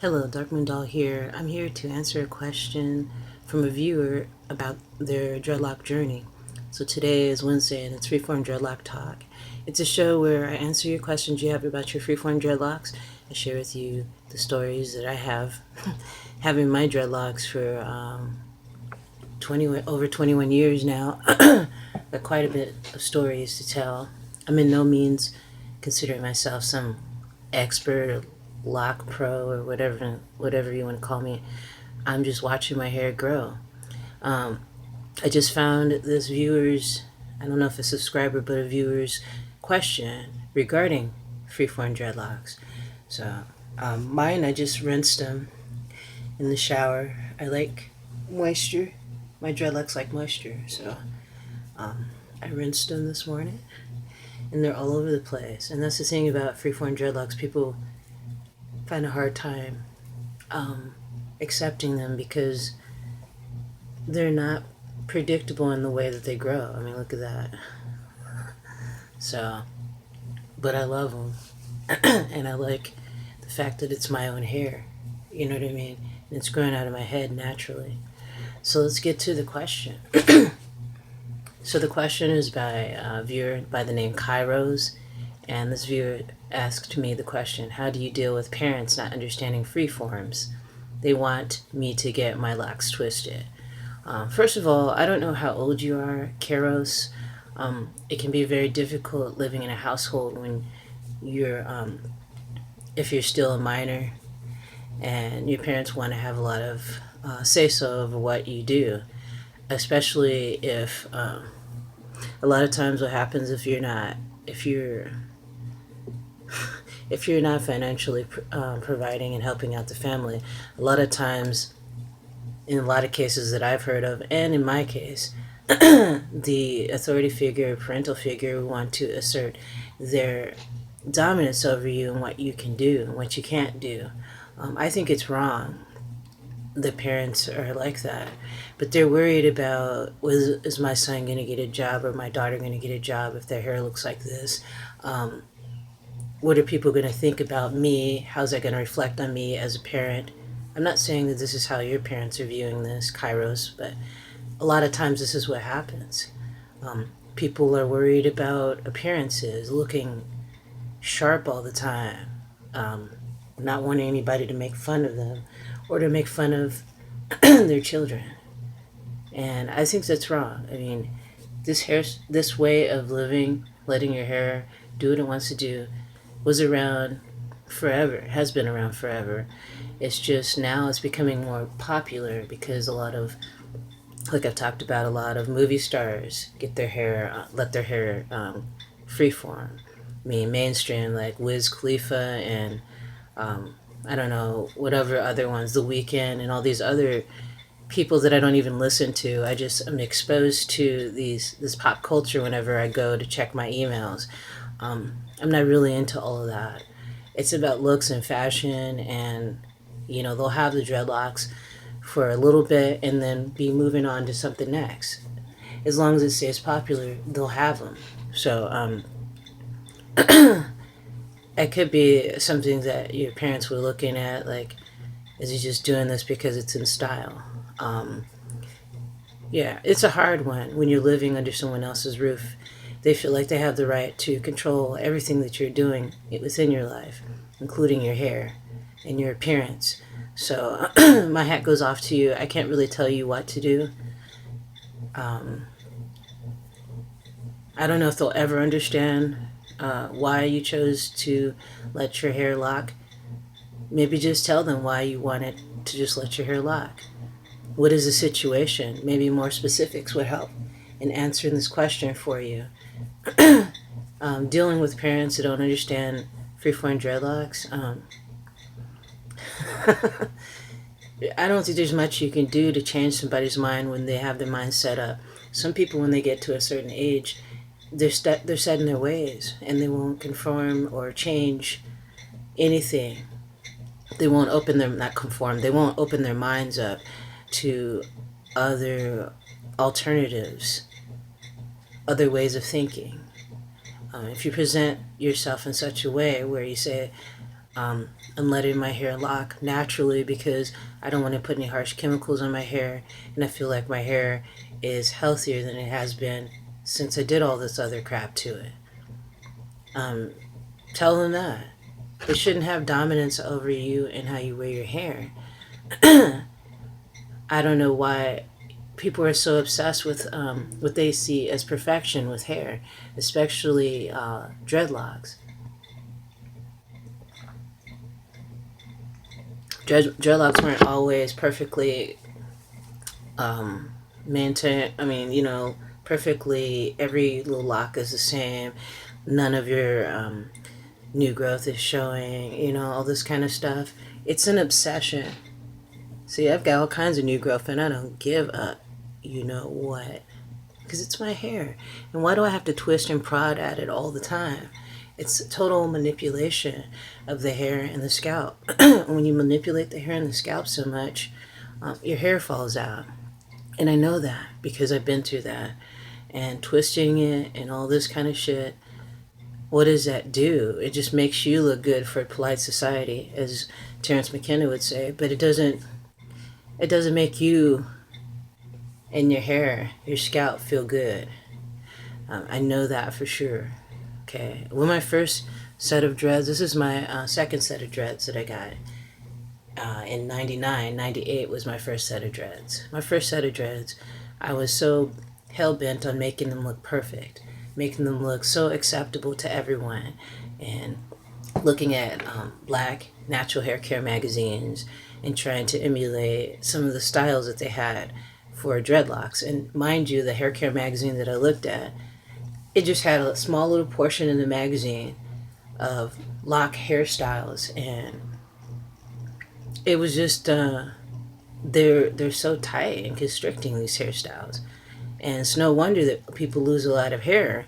Hello, Dark Moon Doll here. I'm here to answer a question from a viewer about their dreadlock journey. So today is Wednesday and it's Freeform Dreadlock Talk. It's a show where I answer your questions you have about your freeform dreadlocks. I share with you the stories that I have having my dreadlocks for 21 years now. Got quite a bit of stories to tell. I'm in no means considering myself some expert or lock pro or whatever you want to call me. I'm just watching my hair grow. I just found this viewer's, I don't know if a subscriber, but a viewer's question regarding freeform dreadlocks. So mine, I just rinsed them in the shower. I like moisture. My dreadlocks like moisture, so I rinsed them this morning, and they're all over the place. And that's the thing about freeform dreadlocks. People find a hard time accepting them because they're not predictable in the way that they grow. I mean, look at that. So, but I love them, and I like the fact that it's my own hair. You know what I mean? And it's growing out of my head naturally. So let's get to the question. So the question is by a viewer by the name Kairos, and this viewer asked me the question: how do you deal with parents not understanding freeforms? They want me to get my locks twisted. First of all, I don't know how old you are, Kairos. It can be very difficult living in a household when you're, if you're still a minor, and your parents want to have a lot of say-so over what you do, especially if a lot of times what happens if you're not financially providing and helping out the family, a lot of times, in a lot of cases that I've heard of, and in my case, the authority figure, parental figure, want to assert their dominance over you and what you can do and what you can't do. I think it's wrong the parents are like that, but they're worried about, is my son going to get a job or my daughter going to get a job if their hair looks like this? What are people going to think about me? How's that going to reflect on me as a parent? I'm not saying that this is how your parents are viewing this, Kairos, but a lot of times this is what happens. People are worried about appearances, looking sharp all the time, not wanting anybody to make fun of them or to make fun of their children. And I think that's wrong. I mean, this way of living, letting your hair do what it wants to do, was around forever, has been around forever. It's just now it's becoming more popular because a lot of, like I've talked about, a lot of movie stars get their hair, let their hair freeform. I mean, mainstream, like Wiz Khalifa and I don't know, whatever other ones, The Weeknd and all these other people that I don't even listen to. I just am exposed to this pop culture whenever I go to check my emails. I'm not really into all of that. It's about looks and fashion, and they'll have the dreadlocks for a little bit and then be moving on to something next. As long as it stays popular, they'll have them. So it could be something that your parents were looking at, like, is he just doing this because it's in style? Yeah, it's a hard one when you're living under someone else's roof. They feel like they have the right to control everything that you're doing within your life, including your hair and your appearance. So my hat goes off to you. I can't really tell you what to do. I don't know if they'll ever understand why you chose to let your hair lock. Maybe just tell them why you wanted to just let your hair lock. What is the situation? Maybe more specifics would help in answering this question for you. Dealing with parents that don't understand freeform dreadlocks, I don't think there's much you can do to change somebody's mind when they have their mind set up. Some people, when they get to a certain age, they're set in their ways and they won't conform or change anything. They won't not conform. They won't open their minds up to other alternatives, other ways of thinking. If you present yourself in such a way where you say, I'm letting my hair lock naturally because I don't want to put any harsh chemicals on my hair, and I feel like my hair is healthier than it has been since I did all this other crap to it. Um, Tell them that. It shouldn't have dominance over you and how you wear your hair. I don't know why people are so obsessed with what they see as perfection with hair, especially dreadlocks. Dreadlocks weren't always perfectly maintained. I mean, perfectly, every little lock is the same. None of your new growth is showing, all this kind of stuff. It's an obsession. See, I've got all kinds of new growth and I don't give a you know what. Because it's my hair. And why do I have to twist and prod at it all the time? It's total manipulation of the hair and the scalp. When you manipulate the hair and the scalp so much, your hair falls out. And I know that because I've been through that. And twisting it and all this kind of shit, what does that do? It just makes you look good for polite society, as Terrence McKenna would say, but it doesn't make you and your hair, your scalp feel good. I know that for sure. Okay. When my first set of dreads, this is my second set of dreads that I got. In 99, 98 was my first set of dreads. My first set of dreads, I was so hell bent on making them look perfect, making them look so acceptable to everyone, and looking at black natural hair care magazines and trying to emulate some of the styles that they had for dreadlocks. And mind you, the hair care magazine that I looked at, it just had a small little portion in the magazine of lock hairstyles, and it was just they're so tight and constricting, these hairstyles, and it's no wonder that people lose a lot of hair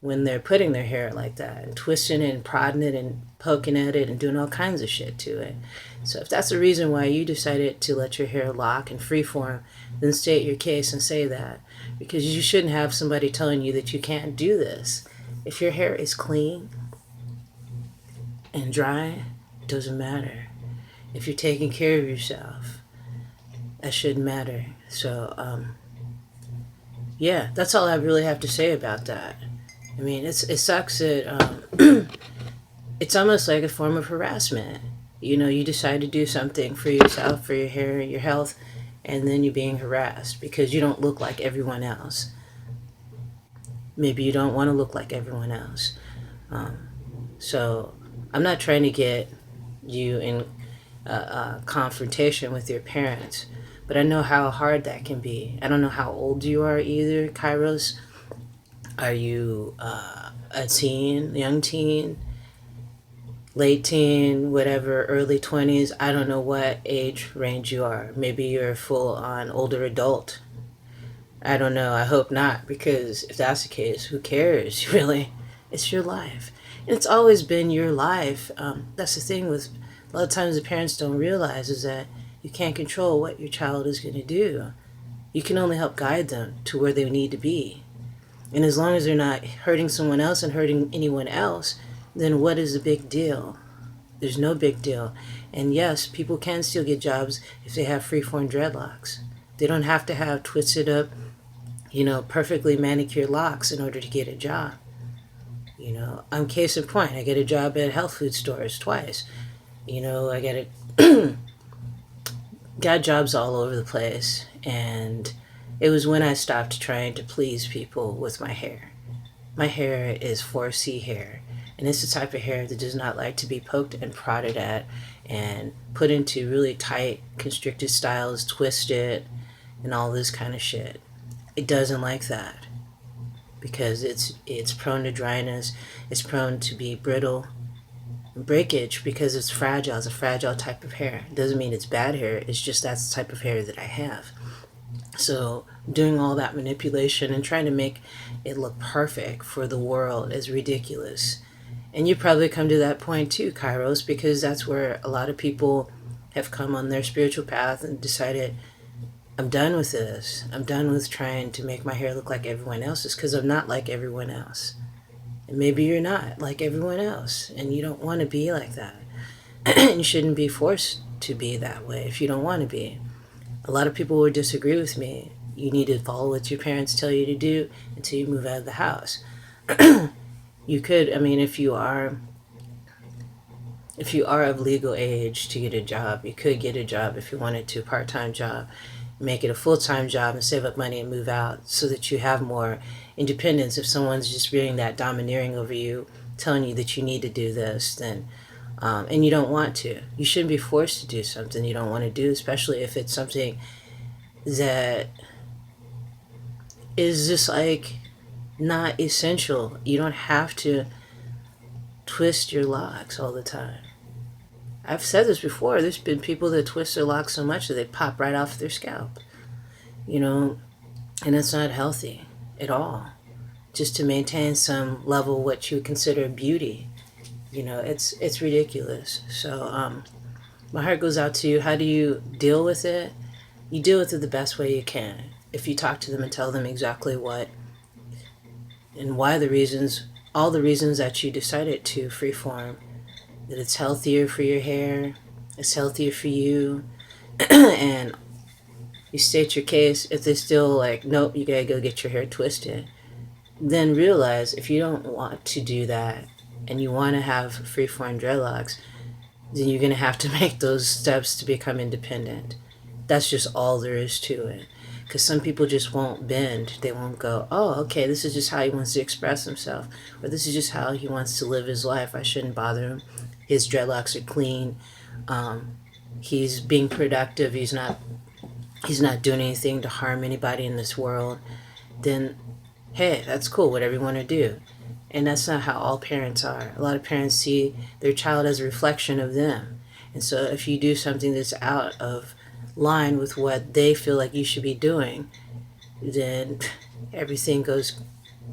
when they're putting their hair like that and twisting it and prodding it and poking at it and doing all kinds of shit to it. So if that's the reason why you decided to let your hair lock and freeform, then state your case and say that, because you shouldn't have somebody telling you that you can't do this. If your hair is clean and dry, it doesn't matter. If you're taking care of yourself, that shouldn't matter. So yeah, that's all I really have to say about that. I mean, it sucks that it's almost like a form of harassment. You decide to do something for yourself, for your hair, your health, and then you're being harassed because you don't look like everyone else. Maybe you don't want to look like everyone else. So I'm not trying to get you in confrontation with your parents, but I know how hard that can be. I don't know how old you are either, Kairos. Are you a teen, young teen, late teen, whatever, early 20s? I don't know what age range you are. Maybe you're a full-on older adult. I don't know. I hope not, because if that's the case, who cares, really? It's your life. And it's always been your life. That's the thing with a lot of times the parents don't realize is that you can't control what your child is going to do. You can only help guide them to where they need to be. And as long as they're not hurting someone else and hurting anyone else, then what is the big deal? There's no big deal. And yes, people can still get jobs if they have freeform dreadlocks. They don't have to have twisted up, perfectly manicured locks in order to get a job. I'm case in point. I get a job at health food stores twice. I got jobs all over the place, and it was when I stopped trying to please people with my hair. My hair is 4C hair, and it's the type of hair that does not like to be poked and prodded at and put into really tight, constricted styles, twisted, and all this kind of shit. It doesn't like that because it's prone to dryness, it's prone to be brittle, breakage because it's fragile. It's a fragile type of hair. It doesn't mean it's bad hair, it's just that's the type of hair that I have. So doing all that manipulation and trying to make it look perfect for the world is ridiculous. And you probably come to that point too, Kairos, because that's where a lot of people have come on their spiritual path and decided, I'm done with this. I'm done with trying to make my hair look like everyone else's because I'm not like everyone else. And maybe you're not like everyone else and you don't want to be like that. You shouldn't be forced to be that way if you don't want to be. A lot of people would disagree with me. You need to follow what your parents tell you to do until you move out of the house. You could, I mean, if you are of legal age to get a job, you could get a job if you wanted to, part-time job, make it a full-time job and save up money and move out so that you have more independence. If someone's just being that domineering over you, telling you that you need to do this, then and you don't want to, you shouldn't be forced to do something you don't want to do, especially if it's something that is just like not essential. You don't have to twist your locks all the time. I've said this before. There's been people that twist their locks so much that they pop right off their scalp, you know, and it's not healthy at all. Just to maintain some level what you would consider beauty, you know, it's ridiculous. So my heart goes out to you. How do you deal with it? You deal with it the best way you can. If you talk to them and tell them exactly what and why the reasons, all the reasons that you decided to freeform, that it's healthier for your hair, it's healthier for you, and you state your case. If they're still like, nope, you gotta go get your hair twisted, then realize if you don't want to do that and you want to have freeform dreadlocks, then you're gonna have to make those steps to become independent. That's just all there is to it. Because some people just won't bend. They won't go, oh, okay, this is just how he wants to express himself, or this is just how he wants to live his life. I shouldn't bother him. His dreadlocks are clean. He's being productive. He's not doing anything to harm anybody in this world. Then, hey, that's cool. Whatever you want to do. And that's not how all parents are. A lot of parents see their child as a reflection of them. And so if you do something that's out of line with what they feel like you should be doing, then everything goes,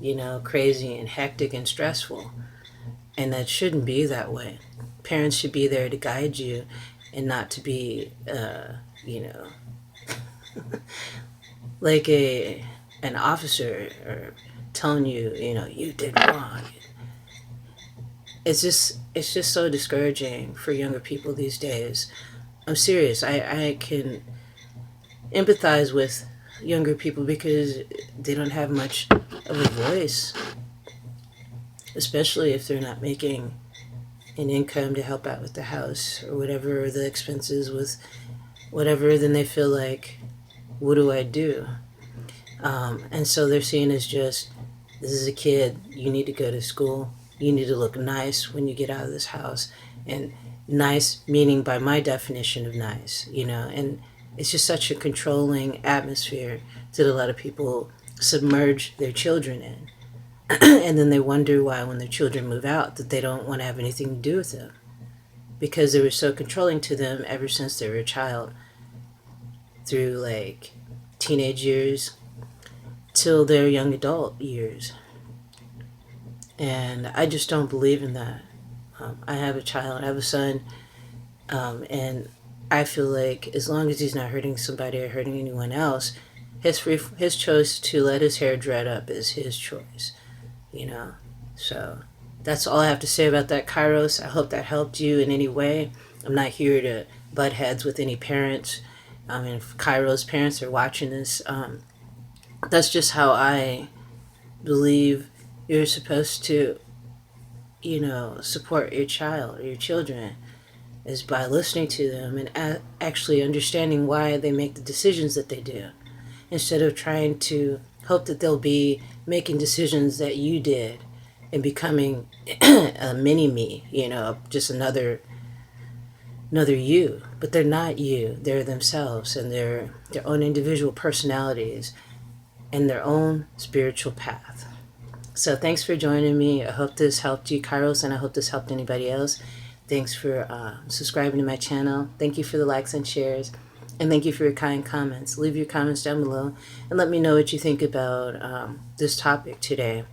you know, crazy and hectic and stressful. And that shouldn't be that way. Parents should be there to guide you and not to be, you know, like an officer or telling you, you know, you did wrong. It's just so discouraging for younger people these days. I'm serious. I can empathize with younger people because they don't have much of a voice, especially if they're not making an income to help out with the house or whatever, or the expenses with whatever. Then they feel like, what do I do? And so they're seen as just, this is a kid, you need to go to school, you need to look nice when you get out of this house. And nice meaning by my definition of nice, you know, and it's just such a controlling atmosphere that a lot of people submerge their children in. And then they wonder why when their children move out that they don't want to have anything to do with them, because they were so controlling to them ever since they were a child, through like teenage years till their young adult years. And I just don't believe in that. I have a child, I have a son, and I feel like as long as he's not hurting somebody or hurting anyone else, his choice to let his hair dread up is his choice, you know. So that's all I have to say about that, Kairos. I hope that helped you in any way. I'm not here to butt heads with any parents. I mean, if Kairos parents are watching this, that's just how I believe you're supposed to, you know, support your child or your children, is by listening to them and actually understanding why they make the decisions that they do, instead of trying to hope that they'll be making decisions that you did and becoming a mini me, you know, just another you. But they're not you. They're themselves, and their own individual personalities and their own spiritual path. So thanks for joining me. I hope this helped you, Kairos, and I hope this helped anybody else. Thanks for subscribing to my channel. Thank you for the likes and shares. And thank you for your kind comments. Leave your comments down below and let me know what you think about this topic today.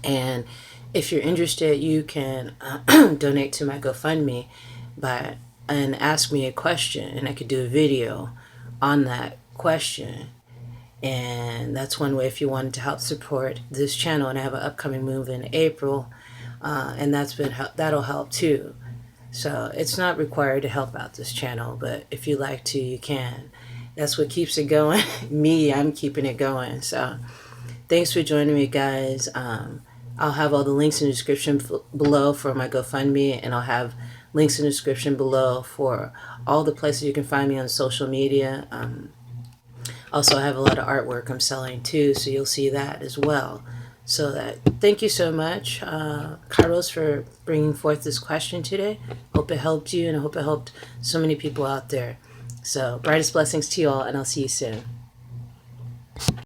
And if you're interested, you can donate to my GoFundMe and ask me a question, and I could do a video on that question. And that's one way if you wanted to help support this channel. And I have an upcoming move in April, and that'll help too. So it's not required to help out this channel, but if you like to, you can. That's what keeps it going. Me, I'm keeping it going. So thanks for joining me, guys. I'll have all the links in the description below for my GoFundMe, and I'll have links in the description below for all the places you can find me on social media. Also, I have a lot of artwork I'm selling too, so you'll see that as well. So thank you so much, Carlos, for bringing forth this question today. Hope it helped you, and I hope it helped so many people out there. So brightest blessings to you all, and I'll see you soon.